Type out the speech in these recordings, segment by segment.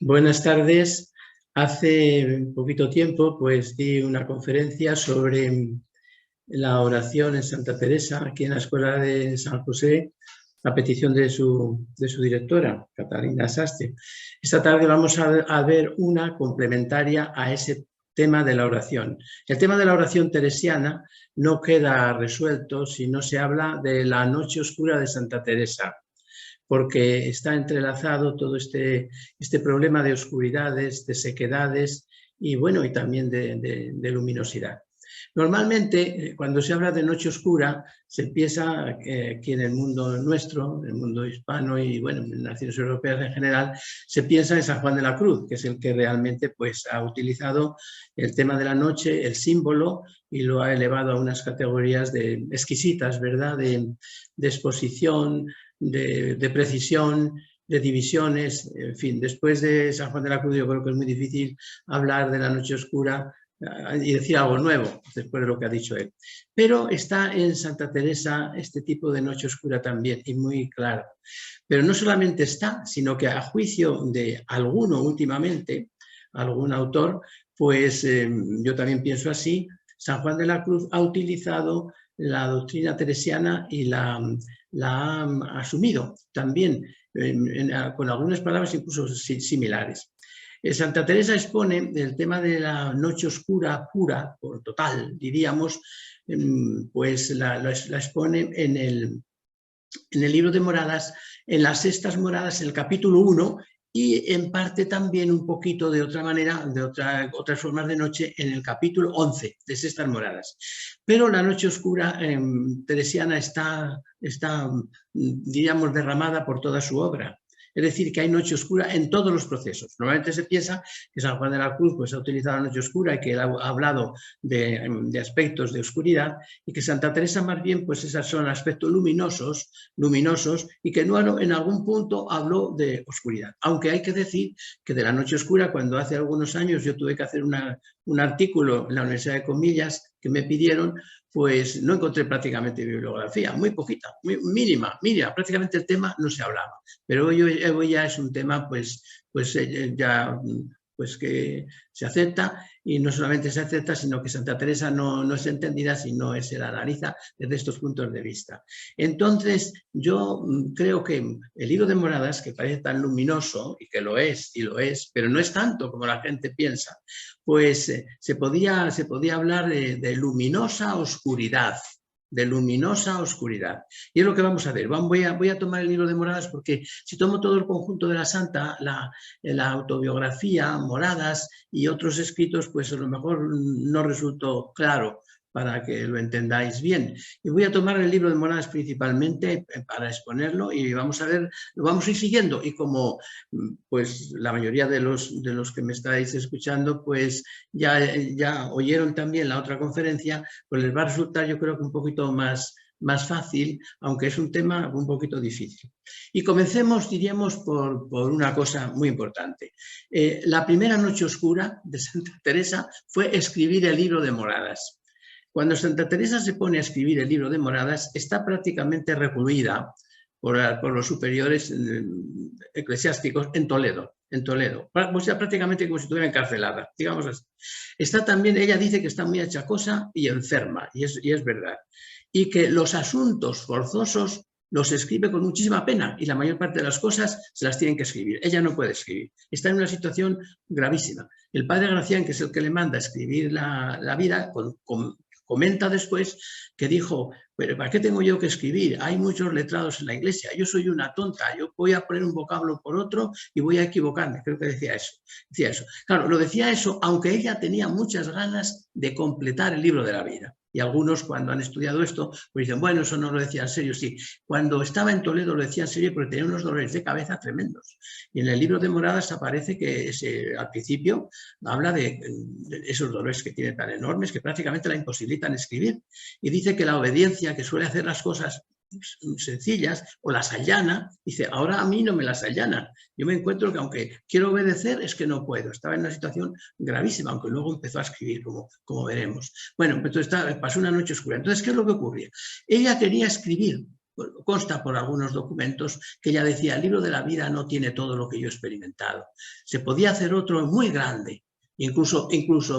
Buenas tardes. Hace poquito tiempo pues di una conferencia sobre la oración en Santa Teresa, aquí en la Escuela de San José, a petición de su directora, Catalina Sastre. Esta tarde vamos a ver una complementaria a ese tema de la oración. El tema de la oración teresiana no queda resuelto si no se habla de la noche oscura de Santa Teresa, porque está entrelazado todo este problema de oscuridades, de sequedades y, bueno, y también de luminosidad. Normalmente, cuando se habla de noche oscura, se piensa aquí en el mundo nuestro, en el mundo hispano y, bueno, en naciones europeas en general, se piensa en San Juan de la Cruz, que es el que realmente pues, ha utilizado el tema de la noche, el símbolo, y lo ha elevado a unas categorías exquisitas, ¿verdad?, de exposición, de precisión, de divisiones, en fin. Después de San Juan de la Cruz yo creo que es muy difícil hablar de la noche oscura y decir algo nuevo después de lo que ha dicho él. Pero está en Santa Teresa este tipo de noche oscura también, y muy claro. Pero no solamente está, sino que a juicio de alguno últimamente, algún autor, pues yo también pienso así, San Juan de la Cruz ha utilizado la doctrina teresiana y la ha asumido también con algunas palabras incluso similares. Santa Teresa expone el tema de la noche oscura pura, o total, diríamos, pues la expone en el libro de Moradas, en las sextas moradas, en el capítulo 1, y en parte también un poquito de otra manera, de otras formas de noche, en el capítulo 11 de Sextas Moradas. Pero la noche oscura teresiana está, diríamos, derramada por toda su obra. Es decir, que hay noche oscura en todos los procesos. Normalmente se piensa que San Juan de la Cruz pues, ha utilizado la noche oscura y que él ha hablado de aspectos de oscuridad, y que Santa Teresa más bien, pues esos son aspectos luminosos, y que no en algún punto habló de oscuridad. Aunque hay que decir que de la noche oscura, cuando hace algunos años yo tuve que hacer un artículo en la Universidad de Comillas que me pidieron, pues no encontré prácticamente bibliografía, muy poquita, muy mínima, prácticamente el tema no se hablaba. Pero hoy ya es un tema pues ya pues que se acepta, y no solamente se acepta, sino que Santa Teresa no es entendida si no se la analiza desde estos puntos de vista. Entonces, yo creo que el libro de Moradas, que parece tan luminoso, y que lo es, pero no es tanto como la gente piensa, pues se podía hablar de luminosa oscuridad, de luminosa oscuridad. Y es lo que vamos a ver. Voy a tomar el libro de Moradas, porque si tomo todo el conjunto de la Santa, la autobiografía, Moradas y otros escritos, pues a lo mejor no resultó claro para que lo entendáis bien. Y voy a tomar el libro de Moradas principalmente para exponerlo, y vamos a ver, lo vamos a ir siguiendo. Y como pues la mayoría de los que me estáis escuchando pues ya oyeron también la otra conferencia, pues les va a resultar, yo creo, que un poquito más fácil, aunque es un tema un poquito difícil. Y comencemos, diríamos, por una cosa muy importante. La primera noche oscura de Santa Teresa fue escribir el libro de Moradas. Cuando Santa Teresa se pone a escribir el libro de Moradas, está prácticamente recluida por los superiores eclesiásticos en Toledo, o sea, prácticamente como si estuviera encarcelada, digamos así. Está también, ella dice que está muy achacosa y enferma, y es verdad, y que los asuntos forzosos los escribe con muchísima pena, y la mayor parte de las cosas se las tienen que escribir. Ella no puede escribir, está en una situación gravísima. El padre Gracián, que es el que le manda a escribir la vida, comenta después que dijo: pero ¿para qué tengo yo que escribir? Hay muchos letrados en la iglesia, yo soy una tonta, yo voy a poner un vocablo por otro y voy a equivocarme. Creo que decía eso. Claro, lo decía eso, aunque ella tenía muchas ganas de completar el libro de la vida. Y algunos, cuando han estudiado esto, pues dicen: bueno, eso no lo decía en serio. Sí, cuando estaba en Toledo lo decía en serio, porque tenía unos dolores de cabeza tremendos. Y en el libro de Moradas aparece que al principio habla de esos dolores que tiene tan enormes que prácticamente la imposibilitan escribir. Y dice que la obediencia, que suele hacer las cosas sencillas o las allana, dice: ahora a mí no me las allana. Yo me encuentro que aunque quiero obedecer, es que no puedo. Estaba en una situación gravísima, aunque luego empezó a escribir, como veremos. Bueno, entonces pasó una noche oscura. Entonces, ¿qué es lo que ocurría? Ella quería escribir consta por algunos documentos que ella decía: el libro de la vida no tiene todo lo que yo he experimentado. Se podía hacer otro muy grande. Incluso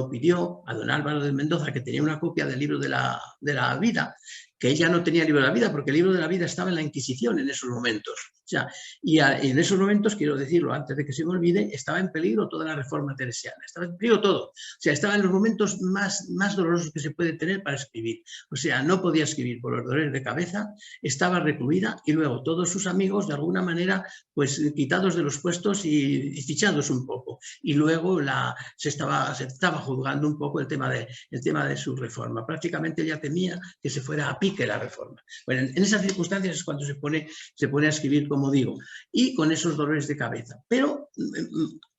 pidió a don Álvaro de Mendoza, que tenía una copia del libro de la vida, que ella no tenía el libro de la vida, porque el libro de la vida estaba en la Inquisición en esos momentos. O sea, y en esos momentos, quiero decirlo antes de que se me olvide, estaba en peligro toda la reforma teresiana, estaba en peligro todo. O sea, estaba en los momentos más dolorosos que se puede tener para escribir. O sea, no podía escribir por los dolores de cabeza, estaba recluida, y luego todos sus amigos, de alguna manera, pues quitados de los puestos y fichados un poco. Y luego se estaba juzgando un poco el tema de su reforma. Prácticamente ella temía que se fuera a pique la reforma. Bueno, en esas circunstancias es cuando se pone a escribir, como digo, y con esos dolores de cabeza. Pero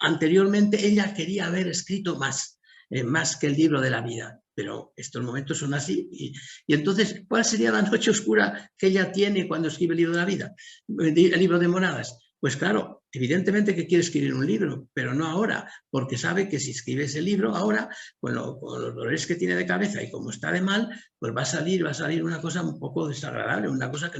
anteriormente ella quería haber escrito más que el libro de la vida. Pero estos momentos son así. Y entonces, ¿cuál sería la noche oscura que ella tiene cuando escribe el libro de la vida? El libro de moradas. Pues claro, evidentemente que quiere escribir un libro, pero no ahora, porque sabe que si escribe ese libro ahora, con los dolores que tiene de cabeza y como está de mal, pues va a salir una cosa un poco desagradable, una cosa que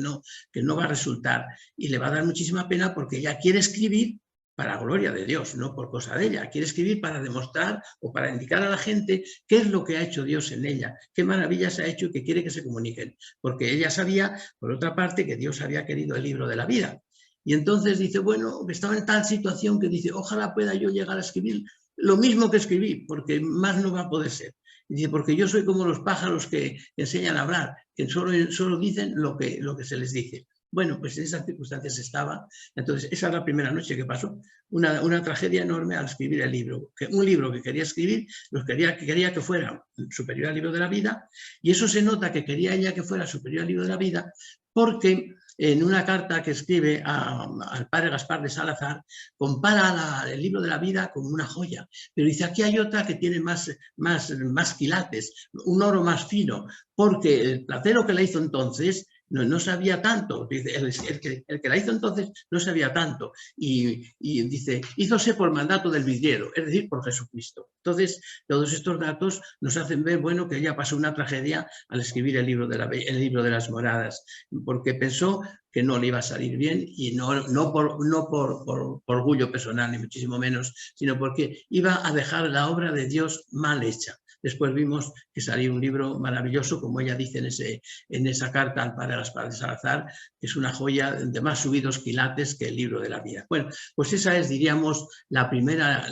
no va a resultar. Y le va a dar muchísima pena, porque ella quiere escribir para gloria de Dios, no por cosa de ella. Quiere escribir para demostrar o para indicar a la gente qué es lo que ha hecho Dios en ella, qué maravillas ha hecho y que quiere que se comuniquen. Porque ella sabía, por otra parte, que Dios había querido el libro de la vida. Y entonces dice, bueno, estaba en tal situación que dice, ojalá pueda yo llegar a escribir lo mismo que escribí, porque más no va a poder ser. Y dice, porque yo soy como los pájaros que enseñan a hablar, que solo dicen lo que se les dice. Bueno, pues en esas circunstancias estaba. Entonces, esa es la primera noche que pasó. Una tragedia enorme al escribir el libro. Un libro que quería escribir, quería que fuera superior al libro de la vida, y eso se nota que quería ella que fuera superior al libro de la vida, porque en una carta que escribe al padre Gaspar de Salazar, compara el libro de la vida con una joya. Pero dice, aquí hay otra que tiene más quilates, un oro más fino, porque el platero que la hizo entonces no sabía tanto. El que la hizo entonces no sabía tanto. Y dice, hízose por mandato del vidriero, es decir, por Jesucristo. Entonces, todos estos datos nos hacen ver, bueno, que ella pasó una tragedia al escribir el libro de las moradas, porque pensó que no le iba a salir bien, y no por orgullo personal, ni muchísimo menos, sino porque iba a dejar la obra de Dios mal hecha. Después vimos que salió un libro maravilloso, como ella dice en esa carta al padre Gaspar de Salazar, que es una joya de más subidos quilates que el libro de la vida. Bueno, pues esa es, diríamos, la primera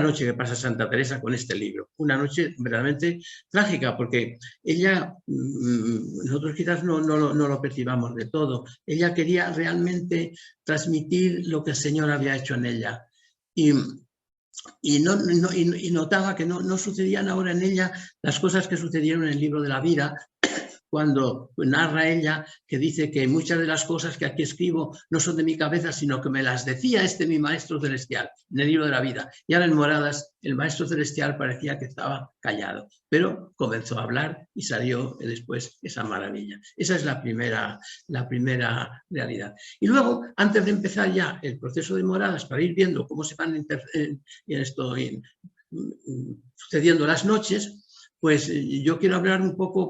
noche que pasa Santa Teresa con este libro. Una noche verdaderamente trágica, porque ella, nosotros quizás no lo percibamos de todo, ella quería realmente transmitir lo que el Señor había hecho en ella. Y notaba que no sucedían ahora en ella las cosas que sucedieron en el libro de la vida, cuando narra ella que dice que muchas de las cosas que aquí escribo no son de mi cabeza, sino que me las decía mi maestro celestial, en el libro de la vida. Y ahora en moradas, el maestro celestial parecía que estaba callado, pero comenzó a hablar y salió después esa maravilla. Esa es la primera realidad. Y luego, antes de empezar ya el proceso de moradas, para ir viendo cómo se van sucediendo las noches, pues yo quiero hablar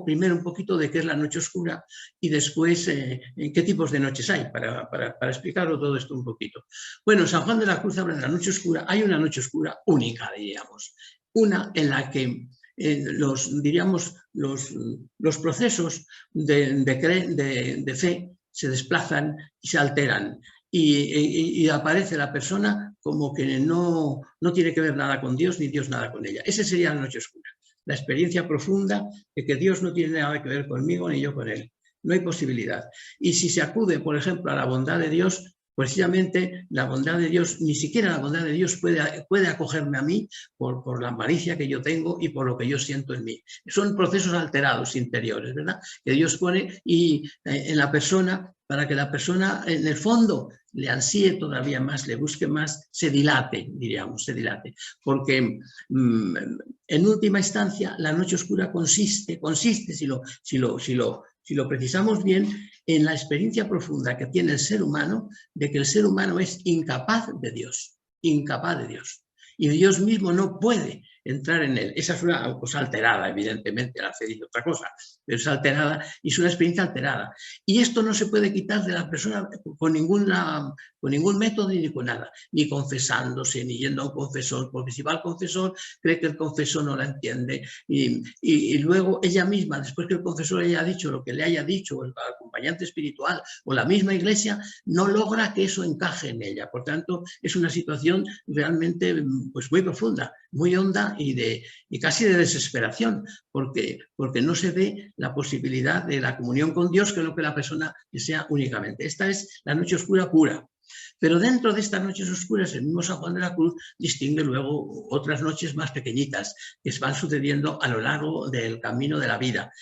primero un poquito de qué es la noche oscura, y después qué tipos de noches hay, para explicarlo todo esto un poquito. Bueno, San Juan de la Cruz habla de la noche oscura. Hay una noche oscura única, diríamos, una en la que los procesos de fe se desplazan y se alteran, y aparece la persona como que no tiene que ver nada con Dios, ni Dios nada con ella. Esa sería la noche oscura. La experiencia profunda de que Dios no tiene nada que ver conmigo ni yo con Él. No hay posibilidad. Y si se acude, por ejemplo, a la bondad de Dios, precisamente la bondad de Dios, ni siquiera la bondad de Dios puede acogerme a mí por la malicia que yo tengo y por lo que yo siento en mí. Son procesos alterados interiores, ¿verdad?, que Dios pone en la persona, para que la persona, en el fondo, le ansíe todavía más, le busque más, se dilate, diríamos, porque en última instancia la noche oscura consiste, si lo precisamos bien, en la experiencia profunda que tiene el ser humano de que el ser humano es incapaz de Dios, y Dios mismo no puede entrar en él. Esa es una cosa alterada, evidentemente, la fe dice otra cosa, pero es alterada y es una experiencia alterada. Y esto no se puede quitar de la persona con ningún método ni con nada, ni confesándose, ni yendo a un confesor, porque si va al confesor cree que el confesor no la entiende y luego ella misma, después que el confesor le haya dicho lo que le haya dicho, o el acompañante espiritual o la misma iglesia, no logra que eso encaje en ella. Por tanto, es una situación realmente pues, muy profunda, muy honda y casi de desesperación, porque no se ve la posibilidad de la comunión con Dios, que es lo que la persona desea únicamente. Esta es la noche oscura pura. Pero dentro de estas noches oscuras, el mismo San Juan de la Cruz distingue luego otras noches más pequeñitas que van sucediendo a lo largo del camino de la vida.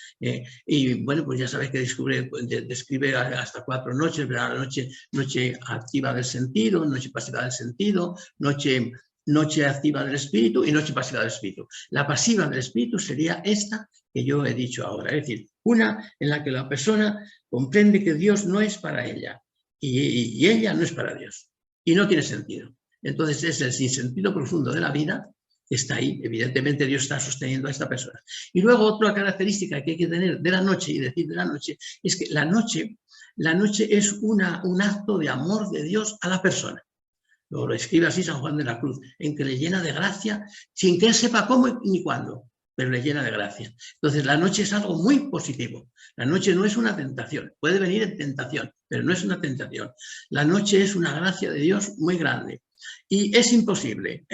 Y bueno, pues ya sabéis que describe hasta 4 noches, ¿verdad? La noche activa del sentido, noche pasiva del sentido, noche activa del espíritu y noche pasiva del espíritu. La pasiva del espíritu sería esta que yo he dicho ahora, es decir, una en la que la persona comprende que Dios no es para ella y ella no es para Dios y no tiene sentido. Entonces es el sinsentido profundo de la vida que está ahí. Evidentemente Dios está sosteniendo a esta persona. Y luego otra característica que hay que tener de la noche y decir de la noche es que la noche es un acto de amor de Dios a la persona. Lo escribe así San Juan de la Cruz, en que le llena de gracia, sin que él sepa cómo ni cuándo, pero le llena de gracia. Entonces la noche es algo muy positivo. La noche no es una tentación, puede venir en tentación, pero no es una tentación. La noche es una gracia de Dios muy grande. Y es imposible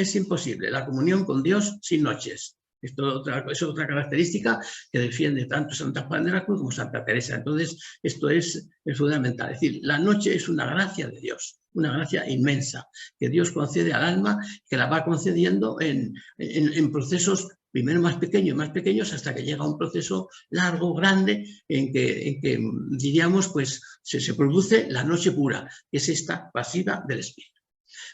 la comunión con Dios sin noches. Esto es otra característica que defiende tanto Santa Juan de la Cruz como Santa Teresa. Entonces, esto es fundamental. Es decir, la noche es una gracia de Dios, una gracia inmensa que Dios concede al alma, que la va concediendo en procesos primero más pequeños, hasta que llega a un proceso largo, grande, en que diríamos, pues se produce la noche pura, que es esta pasiva del espíritu.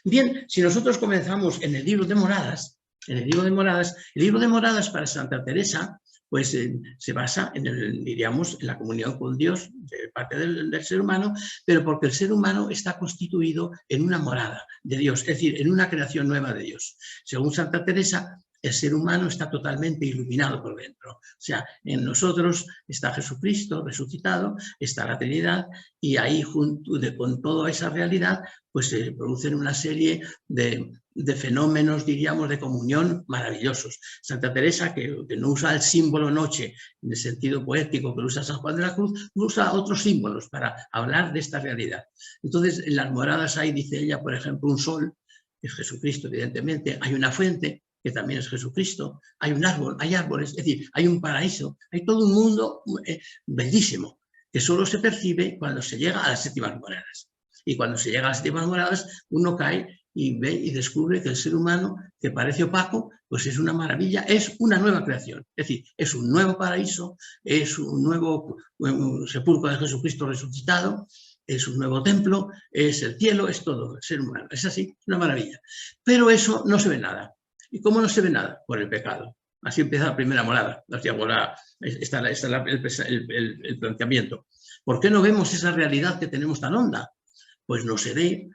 Bien, si nosotros comenzamos en el libro de Moradas, el libro de Moradas para Santa Teresa, pues se basa diríamos, en la comunión con Dios de parte del ser humano, pero porque el ser humano está constituido en una morada de Dios, es decir, en una creación nueva de Dios. Según Santa Teresa, el ser humano está totalmente iluminado por dentro. O sea, en nosotros está Jesucristo resucitado, está la Trinidad, y ahí junto con toda esa realidad pues se producen una serie de fenómenos, diríamos, de comunión maravillosos. Santa Teresa, que no usa el símbolo noche en el sentido poético que usa San Juan de la Cruz, usa otros símbolos para hablar de esta realidad. Entonces, en las moradas hay, dice ella, por ejemplo, un sol, que es Jesucristo, evidentemente, hay una fuente, que también es Jesucristo, hay un árbol, hay árboles, es decir, hay un paraíso, hay todo un mundo bellísimo, que solo se percibe cuando se llega a las séptimas moradas. Y cuando se llega a las séptimas moradas, uno cae y ve y descubre que el ser humano, que parece opaco, pues es una maravilla, es una nueva creación. Es decir, es un nuevo paraíso, es un nuevo sepulcro de Jesucristo resucitado, es un nuevo templo, es el cielo, es todo, el ser humano. Es así, es una maravilla. Pero eso no se ve nada. ¿Y cómo no se ve nada? Por el pecado. Así empieza la primera morada. Está el planteamiento. ¿Por qué no vemos esa realidad que tenemos tan honda? Pues no se ve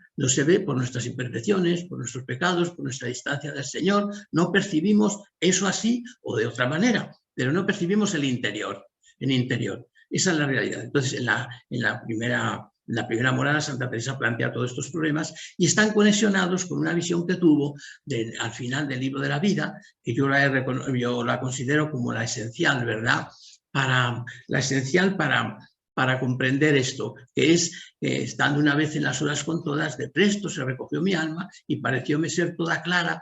por nuestras imperfecciones, por nuestros pecados, por nuestra distancia del Señor. No percibimos eso así o de otra manera, pero no percibimos el interior. Esa es la realidad. Entonces, en la primera morada, Santa Teresa plantea todos estos problemas y están conexionados con una visión que tuvo al final del libro de la vida, que yo la considero como la esencial, ¿verdad? Para comprender esto, que es, estando una vez en las horas con todas, de presto se recogió mi alma y parecióme ser toda clara,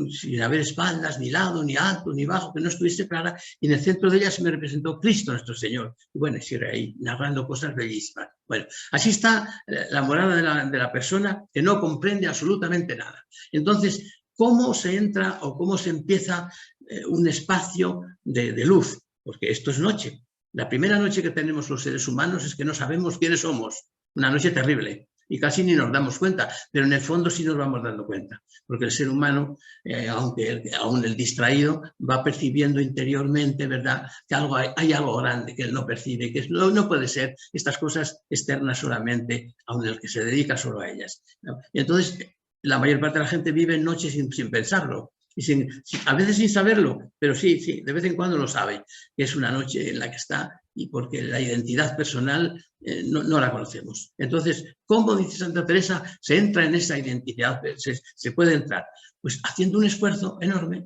sin haber espaldas, ni lado, ni alto, ni bajo, que no estuviese clara, y en el centro de ella se me representó Cristo nuestro Señor. Y bueno, sigue ahí, narrando cosas bellísimas. Bueno, así está la morada de la persona que no comprende absolutamente nada. Entonces, ¿cómo se entra o cómo se empieza un espacio de luz? Porque esto es noche. La primera noche que tenemos los seres humanos es que no sabemos quiénes somos. Una noche terrible. Y casi ni nos damos cuenta, pero en el fondo sí nos vamos dando cuenta, porque el ser humano, aún el distraído, va percibiendo interiormente, ¿verdad?, que hay algo grande que él no percibe, que no puede ser estas cosas externas solamente, aún el que se dedica solo a ellas, ¿no? Y entonces la mayor parte de la gente vive en noches sin pensarlo. a veces sin saberlo, pero sí, de vez en cuando lo sabe, que es una noche en la que está y porque la identidad personal no la conocemos. Entonces, ¿cómo dice Santa Teresa se entra en esa identidad? Se puede entrar. Pues haciendo un esfuerzo enorme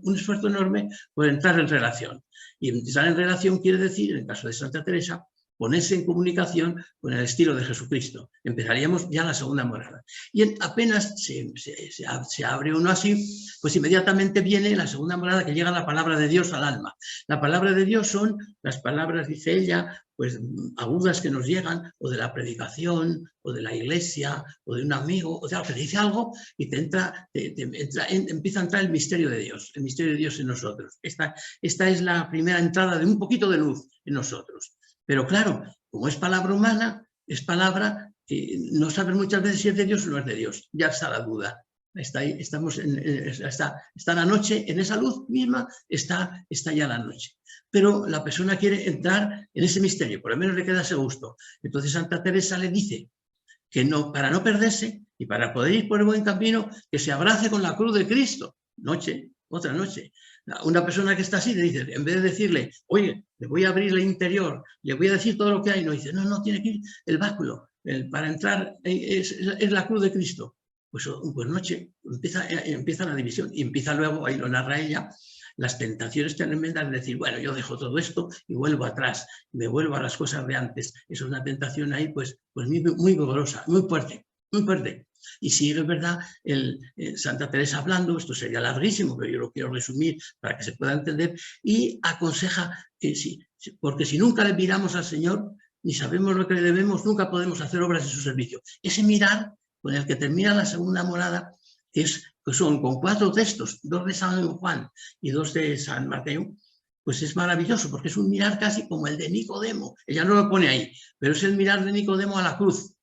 por entrar en relación. Y entrar en relación quiere decir, en el caso de Santa Teresa, ponerse en comunicación con el estilo de Jesucristo. Empezaríamos ya la segunda morada. Y apenas se abre uno así, pues inmediatamente viene la segunda morada, que llega la palabra de Dios al alma. La palabra de Dios son las palabras, dice ella, pues agudas que nos llegan, o de la predicación, o de la iglesia, o de un amigo, o sea, que dice algo y empieza a entrar el misterio de Dios en nosotros. Esta es la primera entrada de un poquito de luz en nosotros. Pero claro, como es palabra humana, es palabra que no sabes muchas veces si es de Dios o no es de Dios. Ya está la duda. Está ahí, está la noche, en esa luz misma está ya la noche. Pero la persona quiere entrar en ese misterio, por lo menos le queda ese gusto. Entonces Santa Teresa le dice que no, para no perderse y para poder ir por el buen camino, que se abrace con la cruz de Cristo. Otra noche. Una persona que está así le dice, en vez de decirle, oye, le voy a abrir el interior, le voy a decir todo lo que hay, no dice, no, tiene que ir el báculo, para entrar es la cruz de Cristo. Pues noche empieza la división y empieza luego, ahí lo narra ella, las tentaciones tremendas de decir, bueno, yo dejo todo esto y vuelvo atrás, me vuelvo a las cosas de antes. Eso es una tentación ahí pues muy dolorosa, muy fuerte. Y sigue, ¿verdad?, Santa Teresa hablando, esto sería larguísimo, pero yo lo quiero resumir para que se pueda entender, y aconseja que sí, porque si nunca le miramos al Señor, ni sabemos lo que le debemos, nunca podemos hacer obras de su servicio. Ese mirar con el que termina la segunda morada, que son con 4 textos, 2 de San Juan y 2 de San Mateo, pues es maravilloso, porque es un mirar casi como el de Nicodemo. Ella no lo pone ahí, pero es el mirar de Nicodemo a la cruz.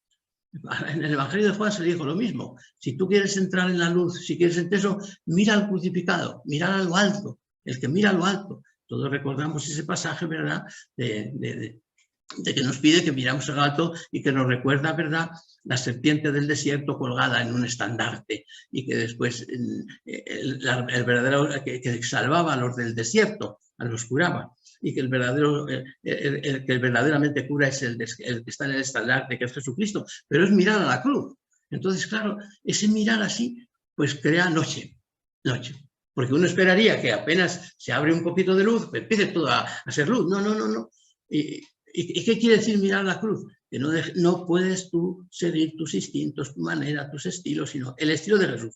En el Evangelio de Juan se le dijo lo mismo. Si tú quieres entrar en la luz, si quieres entrar eso, mira al crucificado, mira a lo alto, el que mira a lo alto. Todos recordamos ese pasaje, ¿verdad?, de que nos pide que miramos al alto y que nos recuerda, ¿verdad?, la serpiente del desierto colgada en un estandarte y que después el verdadero que salvaba a los del desierto, a los curaba, y que el que verdaderamente cura es el que está en el estandarte, que es Jesucristo, pero es mirar a la cruz. Entonces, claro, ese mirar así, pues crea noche. Porque uno esperaría que apenas se abre un poquito de luz, pues empiece todo a ser luz. No. ¿Y qué quiere decir mirar la cruz? Que no puedes tú seguir tus instintos, tu manera, tus estilos, sino el estilo de Jesús.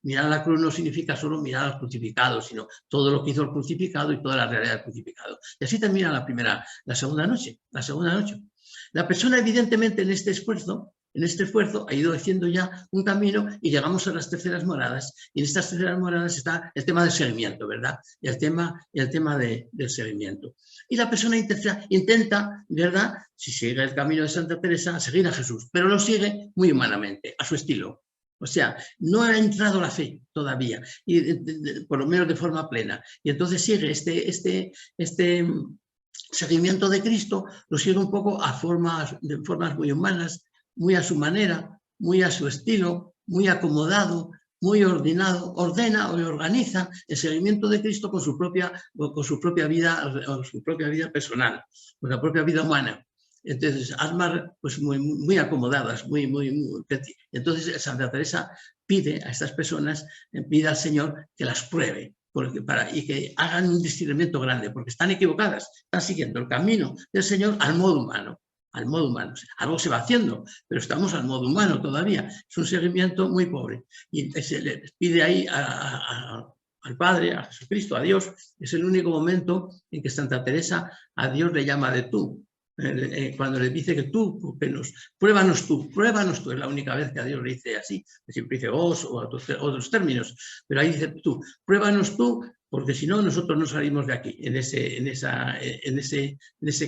Mirar a la cruz no significa solo mirar al crucificado, sino todo lo que hizo el crucificado y toda la realidad del crucificado. Y así termina la segunda noche. La persona, evidentemente, en este esfuerzo ha ido haciendo ya un camino y llegamos a las terceras moradas. Y en estas terceras moradas está el tema del seguimiento, ¿verdad? El tema del seguimiento. Y la persona intenta, ¿verdad?, si sigue el camino de Santa Teresa, seguir a Jesús, pero lo sigue muy humanamente, a su estilo. O sea, no ha entrado la fe todavía, y por lo menos de forma plena. Y entonces sigue este seguimiento de Cristo, lo sigue un poco de formas muy humanas, muy a su manera, muy a su estilo, muy acomodado, muy ordenado, ordena o organiza el seguimiento de Cristo con su propia vida personal, con la propia vida humana. Entonces, almas pues muy acomodadas, entonces Santa Teresa pide a estas personas, pide al Señor que las pruebe y que hagan un discernimiento grande, porque están equivocadas, están siguiendo el camino del Señor al modo humano. Algo se va haciendo, pero estamos al modo humano todavía. Es un seguimiento muy pobre. Y se le pide ahí al Padre, a Jesucristo, a Dios. Es el único momento en que Santa Teresa a Dios le llama de tú. Cuando le dice que pruébanos tú, es la única vez que a Dios le dice así, siempre dice vos o otros términos, pero ahí dice tú, pruébanos tú, porque si no nosotros no salimos de aquí, en ese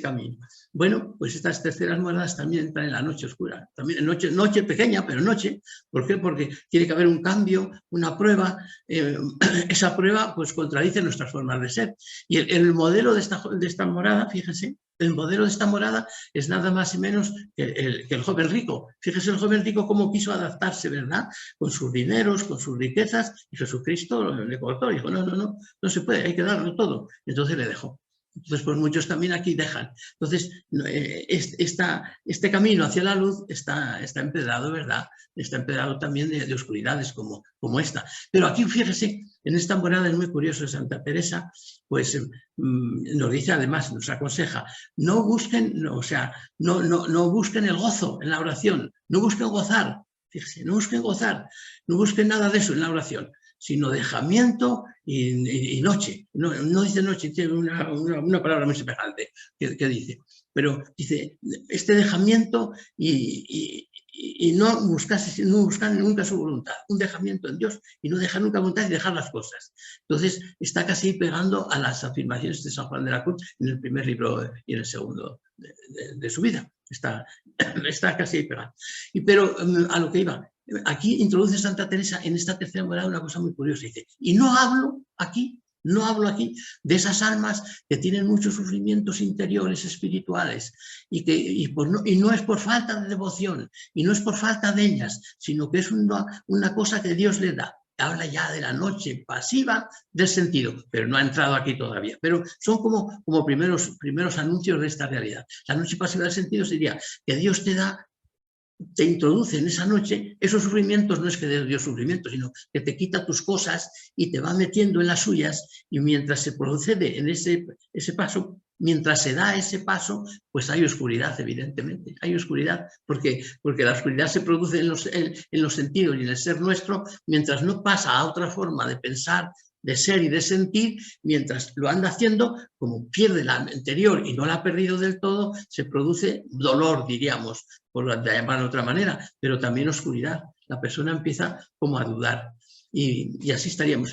camino. Bueno, pues estas terceras moradas también entran en la noche oscura, también en noche pequeña, pero noche. ¿Por qué? Porque tiene que haber un cambio, una prueba, esa prueba pues contradice nuestras formas de ser. Y el modelo de esta morada, fíjense, El modelo de esta morada es nada más y menos que el joven rico. Fíjese el joven rico cómo quiso adaptarse, ¿verdad? Con sus dineros, con sus riquezas, y Jesucristo le cortó, dijo, no se puede, hay que darlo todo. Entonces le dejó. Entonces, pues muchos también aquí dejan. Entonces, este camino hacia la luz está empedrado, ¿verdad? Está empedrado también de oscuridades como esta. Pero aquí, fíjese, en esta morada es muy curioso de Santa Teresa, pues nos dice además, nos aconseja, no busquen, o sea, no busquen el gozo en la oración, no busquen gozar, fíjese, no busquen nada de eso en la oración, sino dejamiento y noche. No dice noche, tiene una palabra muy semejante que dice, pero dice, este dejamiento y no buscar nunca su voluntad, un dejamiento en Dios y no dejar nunca voluntad y dejar las cosas. Entonces está casi pegando a las afirmaciones de San Juan de la Cruz en el primer libro y en el segundo de su vida. Está casi pegado. Pero a lo que iba, aquí introduce Santa Teresa en esta tercera morada una cosa muy curiosa. Dice, y no hablo aquí de esas almas que tienen muchos sufrimientos interiores, espirituales, y no es por falta de devoción, y no es por falta de ellas, sino que es una cosa que Dios le da. Habla ya de la noche pasiva del sentido, pero no ha entrado aquí todavía. Pero son como primeros anuncios de esta realidad. La noche pasiva del sentido sería que Dios te introduce en esa noche, esos sufrimientos no es que dé Dios sufrimiento, sino que te quita tus cosas y te va metiendo en las suyas, y mientras se procede en ese paso, mientras se da ese paso, pues hay oscuridad, evidentemente, hay oscuridad, porque la oscuridad se produce en los sentidos y en el ser nuestro, mientras no pasa a otra forma de pensar, de ser y de sentir, mientras lo anda haciendo, como pierde la anterior y no la ha perdido del todo, se produce dolor, diríamos, por llamarlo de otra manera, pero también oscuridad. La persona empieza como a dudar y así estaríamos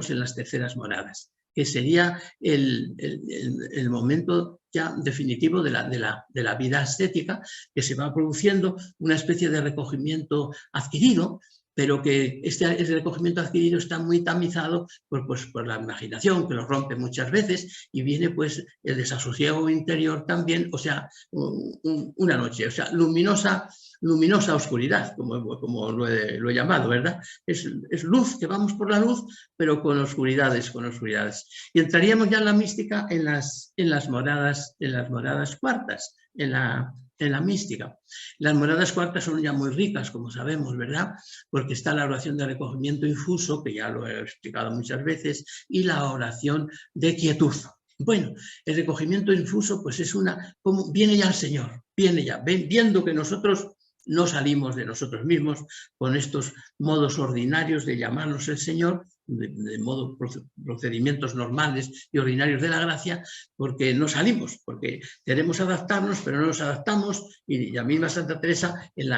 en las terceras moradas, que sería el momento ya definitivo de la vida ascética, que se va produciendo una especie de recogimiento adquirido, pero que ese recogimiento adquirido está muy tamizado por la imaginación, que lo rompe muchas veces, y viene pues el desasosiego interior también, o sea, una noche, o sea, luminosa oscuridad, como lo he llamado, ¿verdad? Es luz, que vamos por la luz, pero con oscuridades. Y entraríamos ya en la mística en las moradas cuartas, en la mística. Las moradas cuartas son ya muy ricas, como sabemos, ¿verdad? Porque está la oración de recogimiento infuso, que ya lo he explicado muchas veces, y la oración de quietud. Bueno, el recogimiento infuso pues es como viene ya el Señor, viene ya, viendo que nosotros no salimos de nosotros mismos con estos modos ordinarios de llamarnos el Señor, de modo procedimientos normales y ordinarios de la gracia, porque no salimos, porque queremos adaptarnos, pero no nos adaptamos, y la misma Santa Teresa en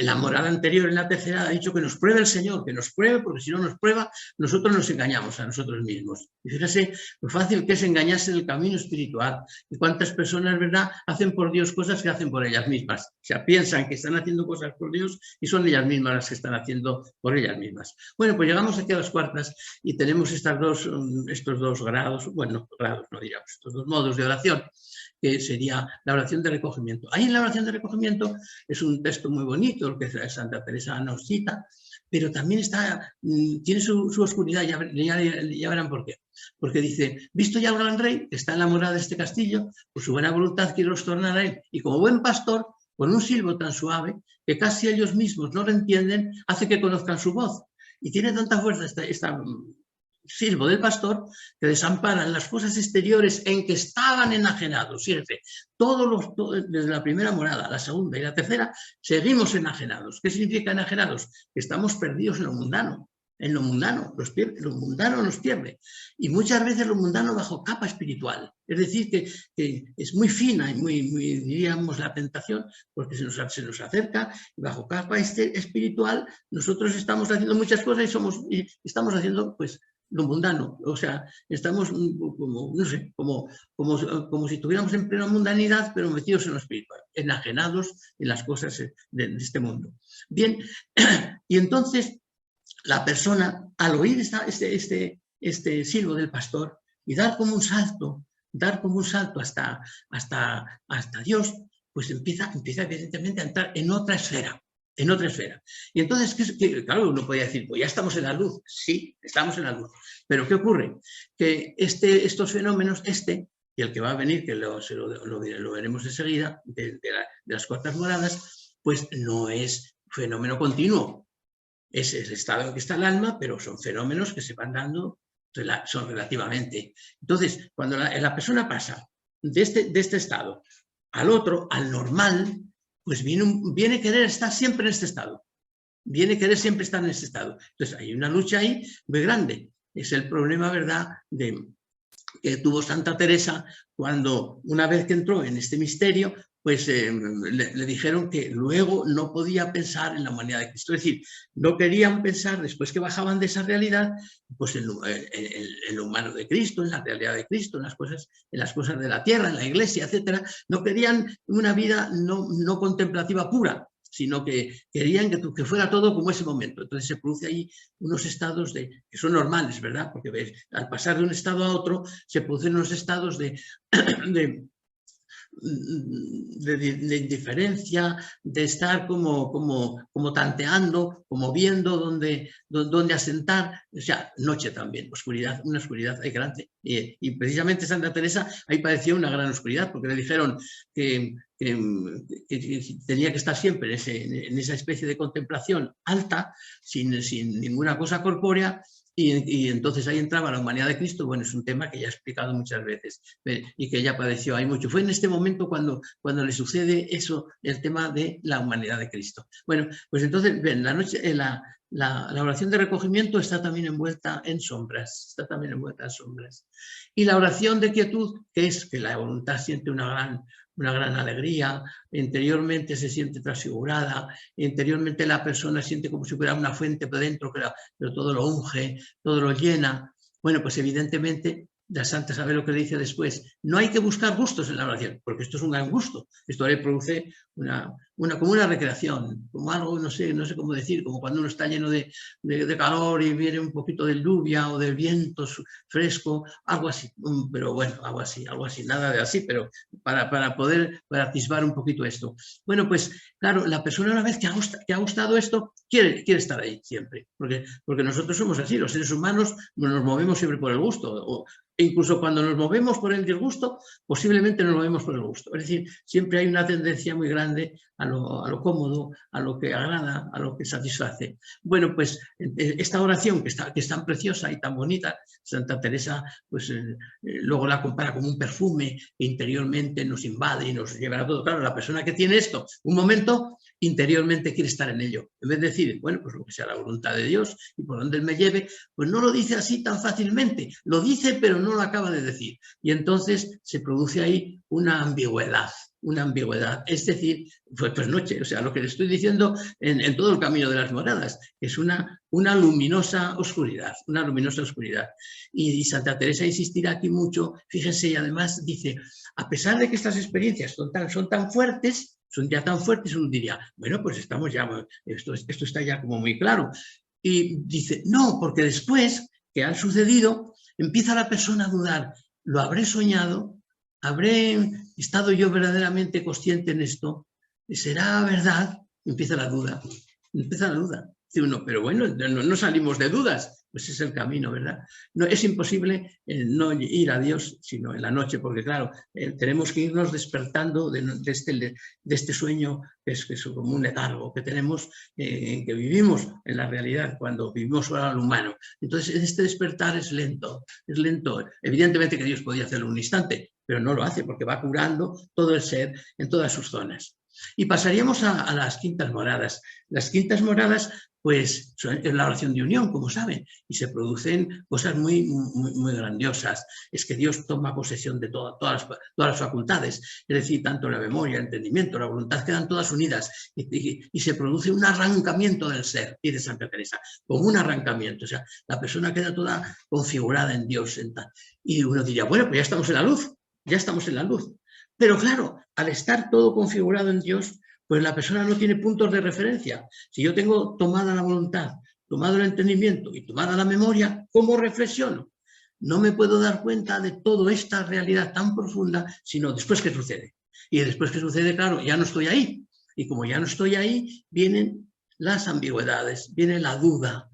la morada anterior, en la tercera, ha dicho que nos pruebe el Señor, que nos pruebe, porque si no nos prueba, nosotros nos engañamos a nosotros mismos. Y fíjese lo fácil que es engañarse en el camino espiritual. Y cuántas personas, ¿verdad?, hacen por Dios cosas que hacen por ellas mismas. O sea, piensan que están haciendo cosas por Dios y son ellas mismas las que están haciendo por ellas mismas. Bueno, pues llegamos aquí a las cuartas y tenemos estos dos grados, bueno, grados no diríamos, estos dos modos de oración, que sería la oración de recogimiento. Ahí en la oración de recogimiento es un texto muy bonito, el que Santa Teresa nos cita, pero también tiene su oscuridad, ya verán por qué. Porque dice, visto ya el gran rey, que está en la morada de este castillo, por su buena voluntad quiero tornar a él, y como buen pastor, con un silbo tan suave, que casi ellos mismos no lo entienden, hace que conozcan su voz. Y tiene tanta fuerza esta silbo del pastor, que desamparan las cosas exteriores en que estaban enajenados. Fíjense, desde la primera morada, la segunda y la tercera, seguimos enajenados. ¿Qué significa enajenados? Que estamos perdidos en lo mundano. En lo mundano nos pierde. Y muchas veces lo mundano bajo capa espiritual. Es decir, que es muy fina y muy, diríamos, la tentación, porque se nos acerca, y bajo capa espiritual nosotros estamos haciendo muchas cosas y estamos haciendo, pues, lo mundano, o sea, estamos como, no sé, como si estuviéramos en plena mundanidad, pero metidos en lo espiritual, enajenados en las cosas de este mundo. Bien, y entonces la persona, al oír este silbo del pastor, y dar como un salto hasta Dios, pues empieza evidentemente a entrar en otra esfera. Y entonces, claro, uno podría decir, pues ya estamos en la luz. Sí, estamos en la luz. Pero ¿qué ocurre? Que estos fenómenos, y el que va a venir, que lo veremos enseguida, de las cuartas moradas, pues no es fenómeno continuo. Es el estado en que está el alma, pero son fenómenos que se van dando, son relativamente. Entonces, cuando la persona pasa de este estado al otro, al normal, pues viene a querer estar siempre en este estado. Viene a querer siempre estar en este estado. Entonces, hay una lucha ahí muy grande. Es el problema, ¿verdad?, que tuvo Santa Teresa cuando, una vez que entró en este misterio, pues le dijeron que luego no podía pensar en la humanidad de Cristo. Es decir, no querían pensar, después que bajaban de esa realidad, pues en lo humano de Cristo, en la realidad de Cristo, en las cosas de la tierra, en la iglesia, etc. No querían una vida no contemplativa pura, sino que querían que fuera todo como ese momento. Entonces se produce ahí unos estados que son normales, ¿verdad? Porque ves, al pasar de un estado a otro se producen unos estados de indiferencia, de estar como tanteando, como viendo dónde asentar. O sea, noche también, oscuridad, una oscuridad grande. Y precisamente Santa Teresa ahí padeció una gran oscuridad, porque le dijeron que tenía que estar siempre en esa especie de contemplación alta, sin ninguna cosa corpórea. Y entonces ahí entraba la humanidad de Cristo. Bueno, es un tema que ya he explicado muchas veces y que ella padeció ahí mucho. Fue en este momento cuando le sucede eso, el tema de la humanidad de Cristo. Bueno, pues entonces, ven, la oración de recogimiento está también envuelta en sombras, Y la oración de quietud, que es que la voluntad siente una gran alegría, interiormente se siente transfigurada, interiormente la persona siente como si fuera una fuente por dentro, pero todo lo unge, todo lo llena. Bueno, pues evidentemente la Santa sabe lo que le dice después. No hay que buscar gustos en la oración, porque esto es un gran gusto. Esto le produce como una recreación, como algo, no sé cómo decir, como cuando uno está lleno de calor y viene un poquito de lluvia o del viento fresco, algo así. Pero bueno, algo así, nada de así, pero para poder atisbar un poquito esto. Bueno, pues claro, la persona, una vez que ha gustado esto, quiere estar ahí siempre, porque nosotros somos así, los seres humanos nos movemos siempre por el gusto, e incluso cuando nos movemos por el disgusto, posiblemente nos movemos por el gusto. Es decir, siempre hay una tendencia muy grande a lo cómodo, a lo que agrada, a lo que satisface. Bueno, pues esta oración que es tan preciosa y tan bonita, Santa Teresa pues luego la compara como un perfume que interiormente nos invade y nos lleva a todo. Claro, la persona que tiene esto, un momento, interiormente quiere estar en ello. En vez de decir, bueno, pues lo que sea la voluntad de Dios y por donde Él me lleve, pues no lo dice así tan fácilmente. Lo dice, pero no lo acaba de decir. Y entonces se produce ahí una ambigüedad. Es decir, pues noche, o sea, lo que le estoy diciendo en todo el camino de las moradas, es una luminosa oscuridad, Y Santa Teresa insistirá aquí mucho, fíjense, y además dice, a pesar de que estas experiencias son tan fuertes, uno diría, bueno, pues estamos ya, esto está ya como muy claro. Y dice, no, porque después que han sucedido, empieza la persona a dudar, ¿lo habré soñado? ¿Habré estado yo verdaderamente consciente en esto? ¿Será verdad? Empieza la duda. Dice uno, pero bueno, no salimos de dudas. Pues es el camino, ¿verdad? No, es imposible no ir a Dios sino en la noche, porque claro, tenemos que irnos despertando de este sueño que es como un letargo que tenemos, en que vivimos en la realidad cuando vivimos solo al humano. Entonces, este despertar es lento. Evidentemente que Dios podía hacerlo en un instante, pero no lo hace porque va curando todo el ser en todas sus zonas. Y pasaríamos a las quintas moradas. Las quintas moradas, pues, es la oración de unión, como saben, y se producen cosas muy grandiosas. Es que Dios toma posesión de todas las facultades, es decir, tanto la memoria, el entendimiento, la voluntad, quedan todas unidas y se produce un arrancamiento del ser, dice Santa Teresa, como un arrancamiento. O sea, la persona queda toda configurada en Dios. Y uno diría, bueno, pues ya estamos en la luz. Pero claro, al estar todo configurado en Dios, pues la persona no tiene puntos de referencia. Si yo tengo tomada la voluntad, tomado el entendimiento y tomada la memoria, ¿cómo reflexiono? no me puedo dar cuenta de toda esta realidad tan profunda, sino después que sucede. Y después que sucede, claro, ya no estoy ahí. Y como ya no estoy ahí, vienen las ambigüedades, viene la duda,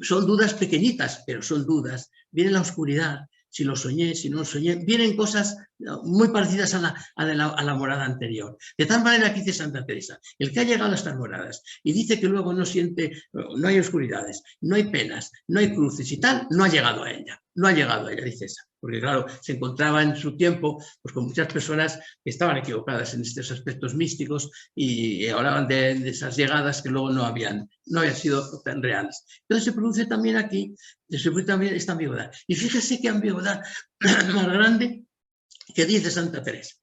son dudas pequeñitas, pero son dudas, viene la oscuridad, si lo soñé, si no lo soñé, vienen cosas muy parecidas a la morada anterior. De tal manera que dice Santa Teresa, el que ha llegado a estas moradas y dice que luego no siente, no hay oscuridades, no hay penas, no hay cruces y tal, no ha llegado a ella, no ha llegado a ella, dice esa. Porque claro, se encontraba en su tiempo pues, con muchas personas que estaban equivocadas en estos aspectos místicos y hablaban de esas llegadas que luego no habían sido tan reales. Entonces se produce también aquí, se produce también esta ambigüedad. Y fíjese qué ambigüedad más grande que dice Santa Teresa.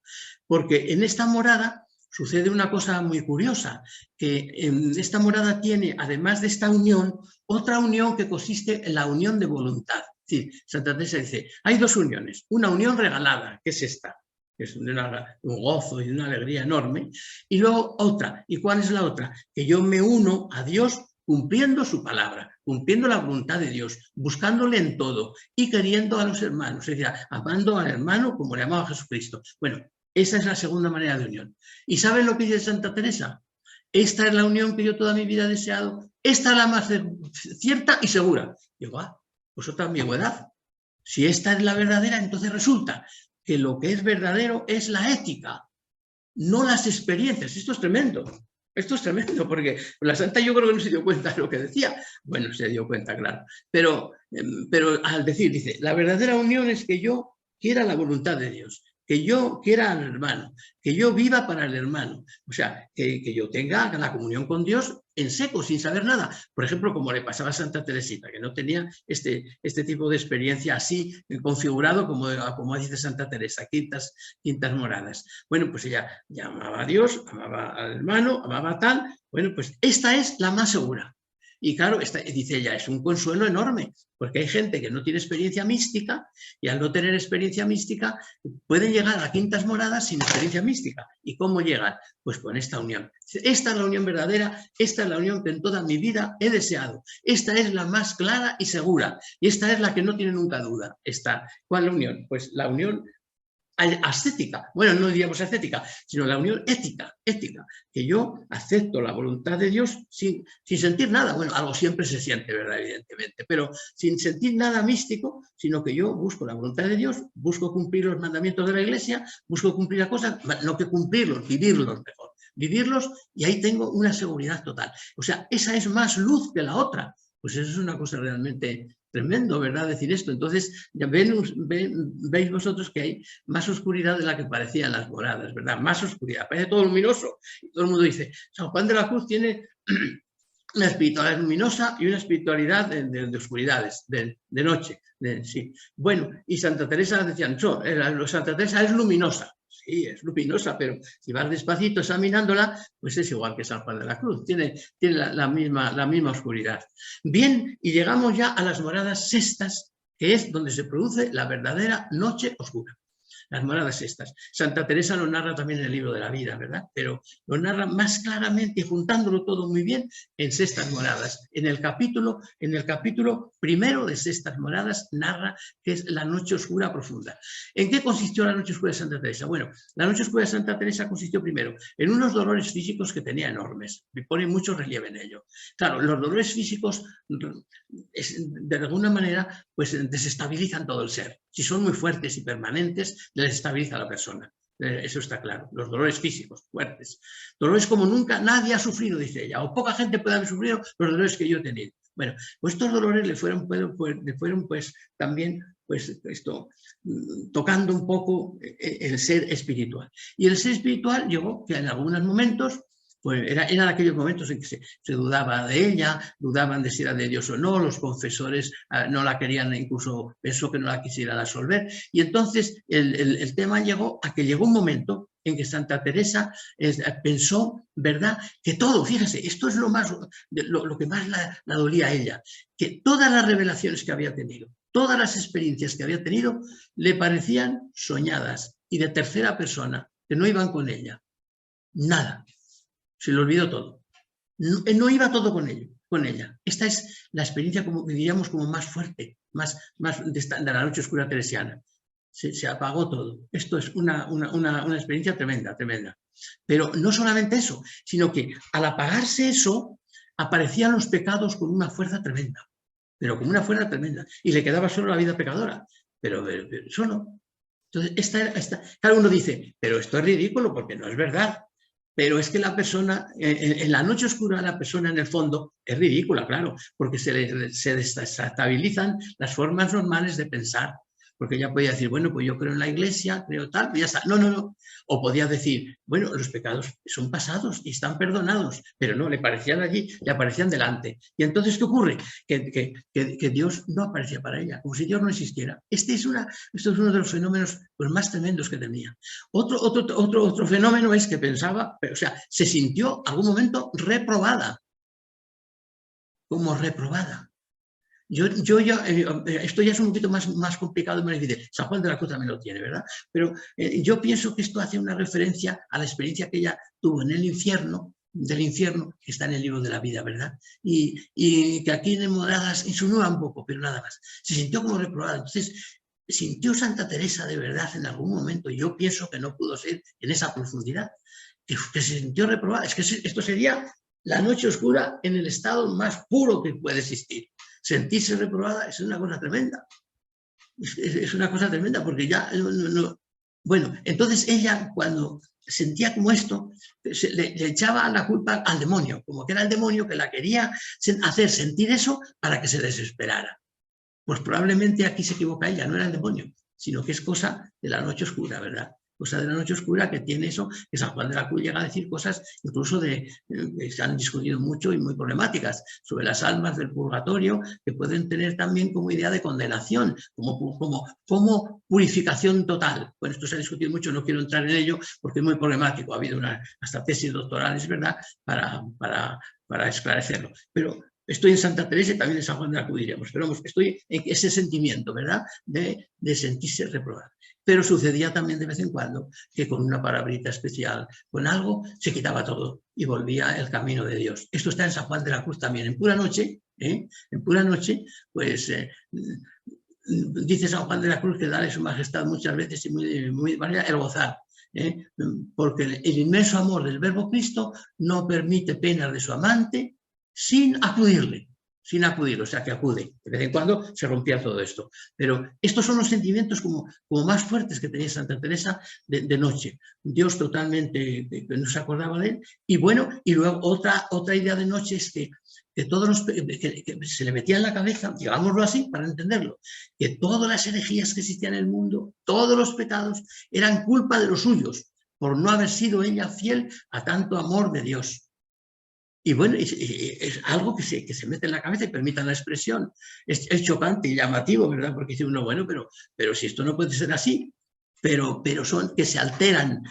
Porque en esta morada sucede una cosa muy curiosa, que en esta morada tiene, además de esta unión, otra unión que consiste en la unión de voluntad. Es decir, Santa Teresa dice, hay dos uniones, una unión regalada, que es esta, que es un gozo y una alegría enorme, y luego otra. ¿Y cuál es la otra? Que yo me uno a Dios cumpliendo su palabra, cumpliendo la voluntad de Dios, buscándole en todo y queriendo a los hermanos, es decir, amando al hermano como le amaba a Jesucristo. Bueno, esa es la segunda manera de unión. ¿Y saben lo que dice Santa Teresa? Esta es la unión que yo toda mi vida he deseado, esta es la más cierta y segura. Digo, pues otra ambigüedad. Si esta es la verdadera, entonces resulta que lo que es verdadero es la ética, no las experiencias. Esto es tremendo. Esto es tremendo, porque la santa yo creo que no se dio cuenta de lo que decía. Bueno, se dio cuenta, claro. Pero al decir, dice, la verdadera unión es que yo quiera la voluntad de Dios, que yo quiera al hermano, que yo viva para el hermano. O sea, que yo tenga la comunión con Dios en seco, sin saber nada. Por ejemplo, como le pasaba a Santa Teresita, que no tenía este tipo de experiencia así configurado como dice Santa Teresa, quintas moradas. Bueno, pues ella amaba a Dios, amaba al hermano, amaba tal. Bueno, pues esta es la más segura. Y claro, dice ella, es un consuelo enorme, porque hay gente que no tiene experiencia mística y al no tener experiencia mística pueden llegar a quintas moradas sin experiencia mística. ¿Y cómo llegan? Pues con esta unión. Esta es la unión verdadera, esta es la unión que en toda mi vida he deseado. Esta es la más clara y segura. Y esta es la que no tiene nunca duda. ¿Cuál es la unión? Pues la unión ascética, bueno, no diríamos ascética, sino la unión ética, que yo acepto la voluntad de Dios sin sentir nada. Bueno, algo siempre se siente, ¿verdad? Evidentemente, pero sin sentir nada místico, sino que yo busco la voluntad de Dios, busco cumplir los mandamientos de la Iglesia, busco cumplir las cosas, no que cumplirlos, vivirlos mejor. Vivirlos y ahí tengo una seguridad total. O sea, esa es más luz que la otra. Pues eso es una cosa realmente tremendo, ¿verdad? Decir esto. Entonces, ya veis vosotros que hay más oscuridad de la que parecía en las moradas, ¿verdad? Más oscuridad, parece todo luminoso. Y todo el mundo dice, San Juan de la Cruz tiene una espiritualidad luminosa y una espiritualidad de oscuridades, de noche. Sí. Bueno, y Santa Teresa decían, Santa Teresa es luminosa. Sí, es luminosa, pero si vas despacito examinándola, pues es igual que San Juan de la Cruz, tiene la misma oscuridad. Bien, y llegamos ya a las moradas sextas, que es donde se produce la verdadera noche oscura. Las moradas estas. Santa Teresa lo narra también en el libro de la vida, ¿verdad? Pero lo narra más claramente y juntándolo todo muy bien en Sextas Moradas. En el capítulo primero de Sextas Moradas narra que es la noche oscura profunda. ¿En qué consistió la noche oscura de Santa Teresa? Bueno, la noche oscura de Santa Teresa consistió primero en unos dolores físicos que tenía enormes. Me pone mucho relieve en ello. Claro, los dolores físicos de alguna manera pues desestabilizan todo el ser. Si son muy fuertes y permanentes, desestabiliza a la persona. Eso está claro. Los dolores físicos fuertes. Dolores como nunca nadie ha sufrido, dice ella, o poca gente puede haber sufrido los dolores que yo he tenido. Bueno, pues estos dolores le fueron pues también pues esto tocando un poco el ser espiritual. Y el ser espiritual llegó que en algunos momentos pues eran aquellos momentos en que se dudaba de ella, dudaban de si era de Dios o no, los confesores no la querían, incluso pensó que no la quisiera resolver. Y entonces el tema llegó a que llegó un momento en que Santa Teresa pensó, ¿verdad?, que todo, fíjese, esto es lo que más la dolía a ella, que todas las revelaciones que había tenido, todas las experiencias que había tenido, le parecían soñadas y de tercera persona, que no iban con ella. Nada. Se le olvidó todo. No iba todo con ella. Esta es la experiencia, como que diríamos, como más fuerte, más de la noche oscura teresiana. Se apagó todo. Esto es una experiencia tremenda, tremenda. Pero no solamente eso, sino que al apagarse eso, aparecían los pecados con una fuerza tremenda, pero con una fuerza tremenda. Y le quedaba solo la vida pecadora, pero solo. Entonces, cada uno dice, pero esto es ridículo porque no es verdad. Pero es que la persona, en la noche oscura, la persona en el fondo es ridícula, claro, porque se desestabilizan las formas normales de pensar. Porque ella podía decir, bueno, pues yo creo en la iglesia, creo tal, pues ya está. No, no, no. O podía decir, bueno, los pecados son pasados y están perdonados, pero no, le parecían allí, le aparecían delante. Y entonces, ¿qué ocurre? Que Dios no aparecía para ella, como si Dios no existiera. Esto es uno de los fenómenos pues, más tremendos que tenía. Otro fenómeno es que pensaba, o sea, se sintió algún momento reprobada, como reprobada. Esto ya es un poquito más complicado y más difícil. San Juan de la Cruz también lo tiene, ¿verdad? Pero yo pienso que esto hace una referencia a la experiencia que ella tuvo en el infierno, del infierno, que está en el libro de la vida, ¿verdad? Y que aquí en Moradas insinúa un poco, pero nada más. Se sintió como reprobada. Entonces, sintió Santa Teresa de verdad en algún momento. Yo pienso que no pudo ser en esa profundidad, que se sintió reprobada. Es que esto sería la noche oscura en el estado más puro que puede existir. Sentirse reprobada es una cosa tremenda. Es una cosa tremenda porque ya no. Bueno, entonces ella cuando sentía como esto, le echaba la culpa al demonio, como que era el demonio que la quería hacer sentir eso para que se desesperara. Pues probablemente aquí se equivoca ella, no era el demonio, sino que es cosa de la noche oscura, ¿verdad? Cosa de la noche oscura que tiene eso, que San Juan de la Cruz llega a decir cosas incluso que se han discutido mucho y muy problemáticas sobre las almas del purgatorio, que pueden tener también como idea de condenación, como purificación total. Bueno, esto se ha discutido mucho, no quiero entrar en ello porque es muy problemático, ha habido hasta tesis doctorales, ¿verdad?, para esclarecerlo. Pero estoy en Santa Teresa y también en San Juan de la Cruz, diríamos, pero vamos, estoy en ese sentimiento, ¿verdad?, de sentirse reprobado. Pero sucedía también de vez en cuando que con una palabrita especial, con algo, se quitaba todo y volvía el camino de Dios. Esto está en San Juan de la Cruz también. En pura noche, pues dice San Juan de la Cruz que dale su majestad muchas veces y muy manera el gozar. Porque el inmenso amor del Verbo Cristo no permite penas de su amante sin acudirle, o sea que acude. De vez en cuando se rompía todo esto. Pero estos son los sentimientos como más fuertes que tenía Santa Teresa de noche. Dios totalmente, que no se acordaba de él. Y bueno, y luego otra idea de noche es que todos que se le metía en la cabeza, digámoslo así para entenderlo, que todas las herejías que existían en el mundo, todos los pecados, eran culpa de los suyos, por no haber sido ella fiel a tanto amor de Dios. Y bueno, es algo que se mete en la cabeza y permitan la expresión. Es chocante y llamativo, ¿verdad? Porque dice uno, bueno, pero si esto no puede ser así, pero son que se alteran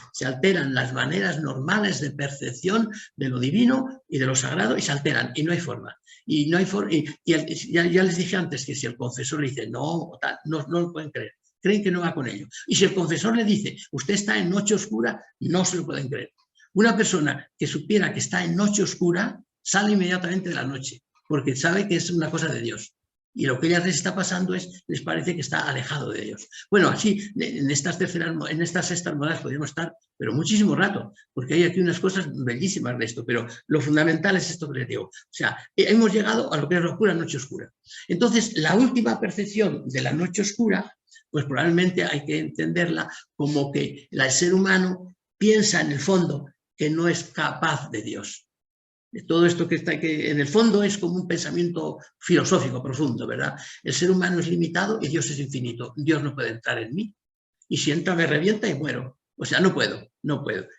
las maneras normales de percepción de lo divino y de lo sagrado y se alteran y no hay forma. Y no hay ya les dije antes que si el confesor le dice no lo pueden creer. Creen que no va con ello. Y si el confesor le dice, usted está en noche oscura, no se lo pueden creer. Una persona que supiera que está en noche oscura sale inmediatamente de la noche, porque sabe que es una cosa de Dios. Y lo que ya les está pasando les parece que está alejado de Dios. Bueno, así, en estas sextas modas podríamos estar, pero muchísimo rato, porque hay aquí unas cosas bellísimas de esto, pero lo fundamental es esto que les digo. O sea, hemos llegado a lo que es la oscura noche oscura. Entonces, la última percepción de la noche oscura, pues probablemente hay que entenderla como que el ser humano piensa en el fondo que no es capaz de Dios. Todo esto que en el fondo es como un pensamiento filosófico profundo, ¿verdad? El ser humano es limitado y Dios es infinito. Dios no puede entrar en mí. Y si entra me revienta y muero. O sea, no puedo.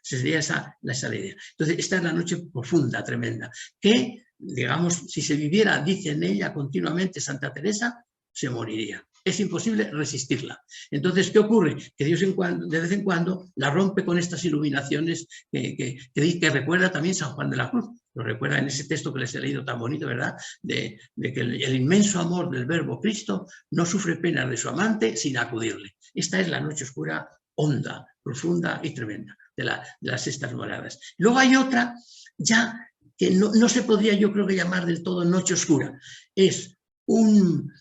Sería esa la idea. Entonces, esta es la noche profunda, tremenda, que, digamos, si se viviera, dice en ella continuamente Santa Teresa, se moriría. Es imposible resistirla. Entonces, ¿qué ocurre? Que Dios de vez en cuando la rompe con estas iluminaciones que recuerda también San Juan de la Cruz. Lo recuerda en ese texto que les he leído tan bonito, ¿verdad? De que el inmenso amor del Verbo Cristo no sufre penas de su amante sin acudirle. Esta es la noche oscura honda, profunda y tremenda de las sextas moradas. Luego hay otra ya que no se podría, yo creo, que llamar del todo noche oscura. Es un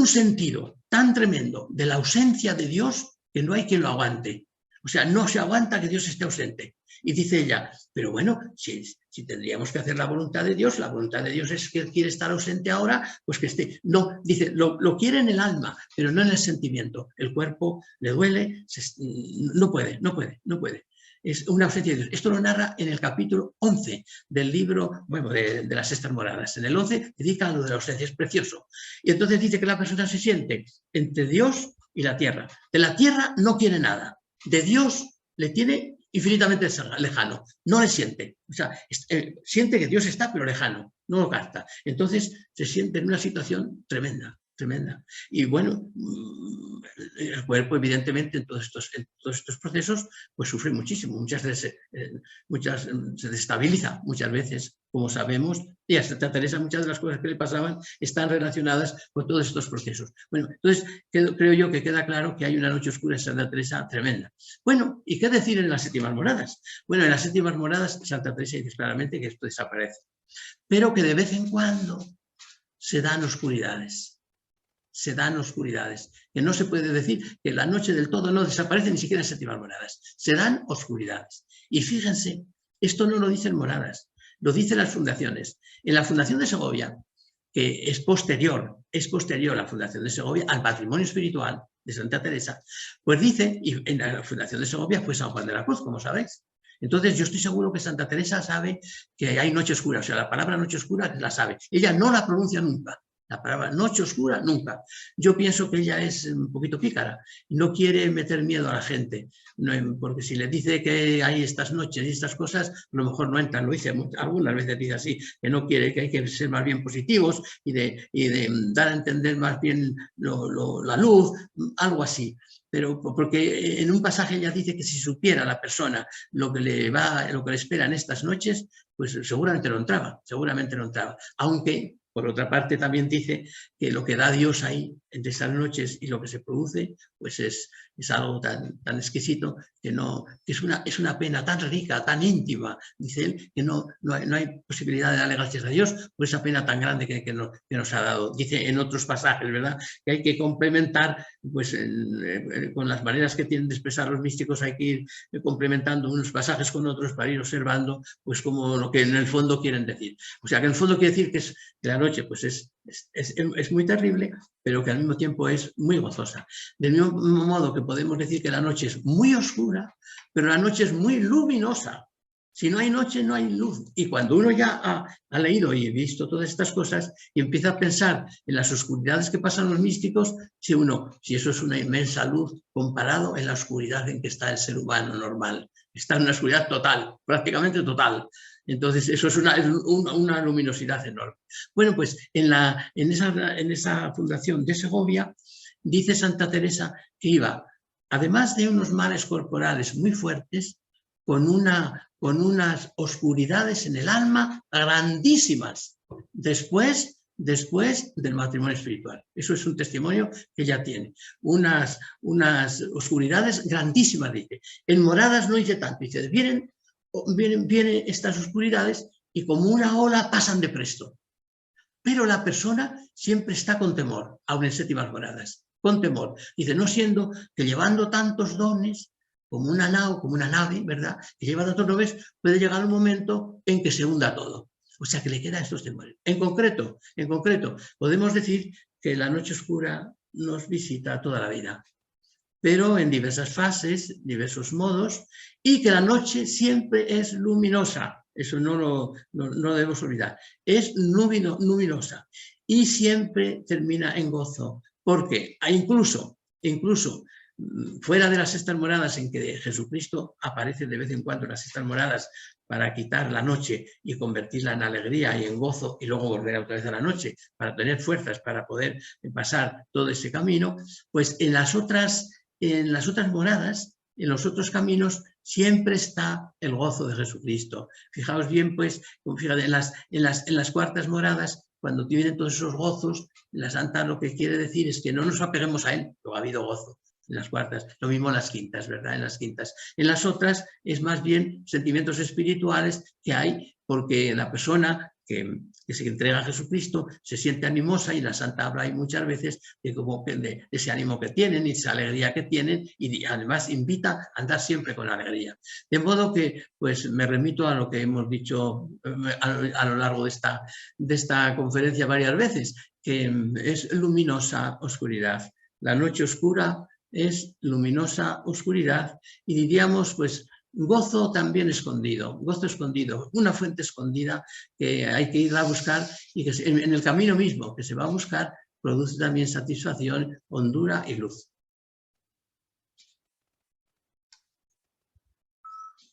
sentido tan tremendo de la ausencia de Dios que no hay quien lo aguante. O sea, no se aguanta que Dios esté ausente. Y dice ella, pero bueno, si tendríamos que hacer la voluntad de Dios es que Él quiere estar ausente ahora, pues que esté. No, dice, lo quiere en el alma, pero no en el sentimiento. El cuerpo le duele, no puede. Es una ausencia de Dios. Esto lo narra en el capítulo 11 del libro, bueno, de las Sextas Moradas. En el 11 dedica a lo de la ausencia, es precioso. Y entonces dice que la persona se siente entre Dios y la tierra. De la tierra no quiere nada. De Dios le tiene infinitamente lejano, no le siente. O sea, siente que Dios está, pero lejano, no lo capta. Entonces se siente en una situación tremenda. Y bueno, el cuerpo, evidentemente, en todos estos procesos, pues sufre muchísimo. Muchas veces se destabiliza, muchas veces, como sabemos, y a Santa Teresa muchas de las cosas que le pasaban están relacionadas con todos estos procesos. Bueno, entonces creo yo que queda claro que hay una noche oscura en Santa Teresa tremenda. Bueno, ¿y qué decir en las séptimas moradas? Bueno, en las séptimas moradas Santa Teresa dice claramente que esto desaparece, pero que de vez en cuando se dan oscuridades, que no se puede decir que la noche del todo no desaparece ni siquiera en séptimas moradas, se dan oscuridades. Y fíjense, esto no lo dicen moradas, lo dicen las fundaciones. En la Fundación de Segovia, que es posterior a la Fundación de Segovia, al patrimonio espiritual de Santa Teresa, pues dice, y en la Fundación de Segovia fue San Juan de la Cruz, como sabéis. Entonces yo estoy seguro que Santa Teresa sabe que hay noche oscura, o sea, la palabra noche oscura la sabe. Ella no la pronuncia nunca. La palabra noche oscura, nunca. Yo pienso que ella es un poquito pícara, no quiere meter miedo a la gente, porque si le dice que hay estas noches y estas cosas, a lo mejor no entran, lo dice algunas veces, dice así, que no quiere, que hay que ser más bien positivos y de dar a entender más bien la luz, algo así. Pero porque en un pasaje ella dice que si supiera la persona lo que le espera en estas noches, pues seguramente no entraba, aunque por otra parte también dice que lo que da Dios ahí entre esas noches y lo que se produce, pues es algo tan exquisito que es una pena tan rica, tan íntima, dice él, que no hay posibilidad de darle gracias a Dios por esa pena tan grande que nos ha dado. Dice en otros pasajes, ¿verdad?, que hay que complementar, pues con las maneras que tienen de expresar los místicos, hay que ir complementando unos pasajes con otros para ir observando, pues como lo que en el fondo quieren decir. O sea, que en el fondo quiere decir que la noche pues es muy terrible, pero que al mismo tiempo es muy gozosa. Del mismo modo que podemos decir que la noche es muy oscura, pero la noche es muy luminosa. Si no hay noche, no hay luz. Y cuando uno ya ha leído y visto todas estas cosas y empieza a pensar en las oscuridades que pasan los místicos, si eso es una inmensa luz comparado en la oscuridad en que está el ser humano normal. Está en una oscuridad total, prácticamente total. Entonces, eso es una luminosidad enorme. Bueno, pues en esa fundación de Segovia, dice Santa Teresa que iba, además de unos males corporales muy fuertes, con unas oscuridades en el alma grandísimas, después del matrimonio espiritual. Eso es un testimonio que ella tiene. Unas oscuridades grandísimas, dice. En moradas no dice tanto, dice, vienen estas oscuridades y como una ola pasan de presto. Pero la persona siempre está con temor, aun en séptimas moradas, con temor. Dice, no siendo que llevando tantos dones, como una nave, ¿verdad?, que lleva tantos dones, puede llegar un momento en que se hunda todo. O sea, que le quedan estos temores. En concreto, podemos decir que la noche oscura nos visita toda la vida, pero en diversas fases, diversos modos, y que la noche siempre es luminosa. Eso no debemos olvidar. Es luminosa y siempre termina en gozo, porque incluso fuera de las sextas moradas, en que Jesucristo aparece de vez en cuando en las sextas moradas para quitar la noche y convertirla en alegría y en gozo, y luego volver otra vez a la noche para tener fuerzas para poder pasar todo ese camino, pues en las otras moradas, en los otros caminos, siempre está el gozo de Jesucristo. Fijaos bien, pues, en las cuartas moradas, cuando tienen todos esos gozos, la santa lo que quiere decir es que no nos apeguemos a él, pero ha habido gozo. en las cuartas. Lo mismo en las quintas, ¿verdad? En las quintas. En las otras es más bien sentimientos espirituales que hay porque la persona que se entrega a Jesucristo se siente animosa, y la Santa habla ahí muchas veces de ese ánimo que tienen y esa alegría que tienen, y además invita a andar siempre con alegría. De modo que pues me remito a lo que hemos dicho a lo largo de esta conferencia varias veces, que es luminosa oscuridad. La noche oscura es luminosa oscuridad, y diríamos pues gozo también escondido, gozo escondido, una fuente escondida que hay que ir a buscar, y que en el camino mismo que se va a buscar produce también satisfacción, hondura y luz.